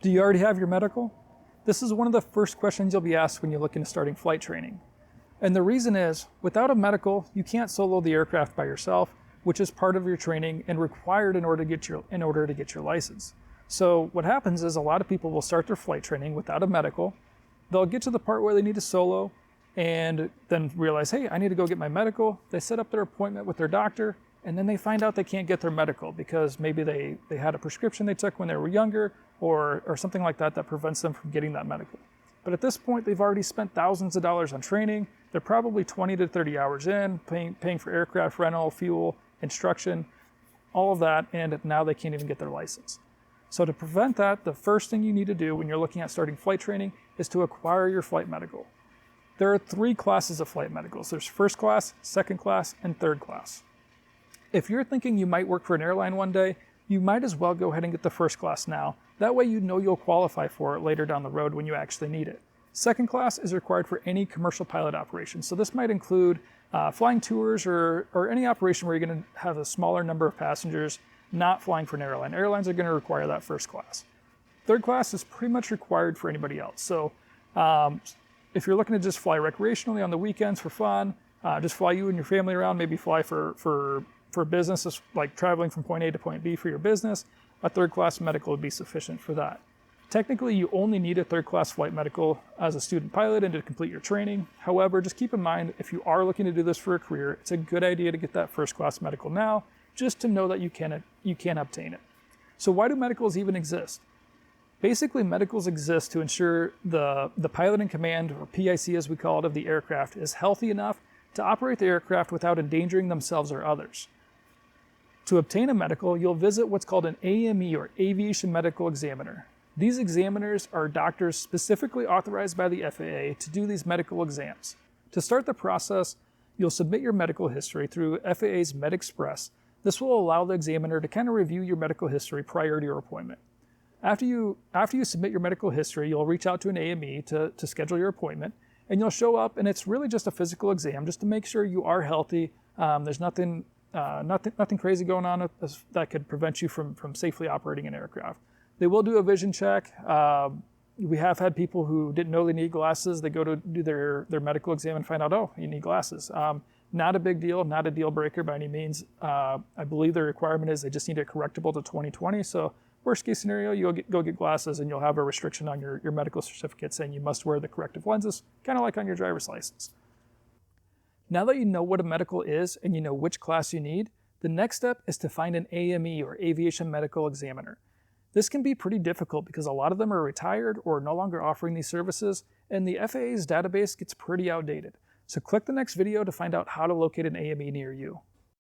Do you already have your medical? This is one of the first questions you'll be asked when you look into starting flight training. And the reason is, without a medical, you can't solo the aircraft by yourself, which is part of your training and required in order to get your license. So what happens is a lot of people will start their flight training without a medical. They'll get to the part where they need to solo and then realize, hey, I need to go get my medical. They set up their appointment with their doctor, and then they find out they can't get their medical because maybe they had a prescription they took when they were younger or something like that that prevents them from getting that medical. But at this point, they've already spent thousands of dollars on training. They're probably 20 to 30 hours in, paying for aircraft rental, fuel, instruction, all of that, and now they can't even get their license. So to prevent that, the first thing you need to do when you're looking at starting flight training is to acquire your flight medical. There are 3 classes of flight medicals. There's first class, second class, and third class. If you're thinking you might work for an airline one day, you might as well go ahead and get the first class now. That way you know you'll qualify for it later down the road when you actually need it. Second class is required for any commercial pilot operation. So this might include flying tours or any operation where you're going to have a smaller number of passengers, not flying for an airline. Airlines are going to require that first class. Third class is pretty much required for anybody else. So if you're looking to just fly recreationally on the weekends for fun, just fly you and your family around, maybe fly for business, like traveling from point A to point B for your business, a third class medical would be sufficient for that. Technically, you only need a third class flight medical as a student pilot and to complete your training. However, just keep in mind, if you are looking to do this for a career, it's a good idea to get that first class medical now, just to know that you can obtain it. So why do medicals even exist? Basically, medicals exist to ensure the pilot in command, or PIC as we call it, of the aircraft is healthy enough to operate the aircraft without endangering themselves or others. To obtain a medical, you'll visit what's called an AME, or Aviation Medical Examiner. These examiners are doctors specifically authorized by the FAA to do these medical exams. To start the process, you'll submit your medical history through FAA's MedExpress. This will allow the examiner to kind of review your medical history prior to your appointment. After you submit your medical history, you'll reach out to an AME to schedule your appointment, and you'll show up, and it's really just a physical exam just to make sure you are healthy. There's nothing crazy going on that could prevent you from safely operating an aircraft. They will do a vision check. We have had people who didn't know they need glasses. They go to do their medical exam and find out, oh, you need glasses. Not a big deal, not a deal breaker by any means. I believe the requirement is they just need it correctable to 2020. So worst case scenario, you'll go get glasses and you'll have a restriction on your medical certificate saying you must wear the corrective lenses, kind of like on your driver's license. Now that you know what a medical is and you know which class you need, the next step is to find an AME, or Aviation Medical Examiner. This can be pretty difficult because a lot of them are retired or no longer offering these services, and the FAA's database gets pretty outdated. So click the next video to find out how to locate an AME near you.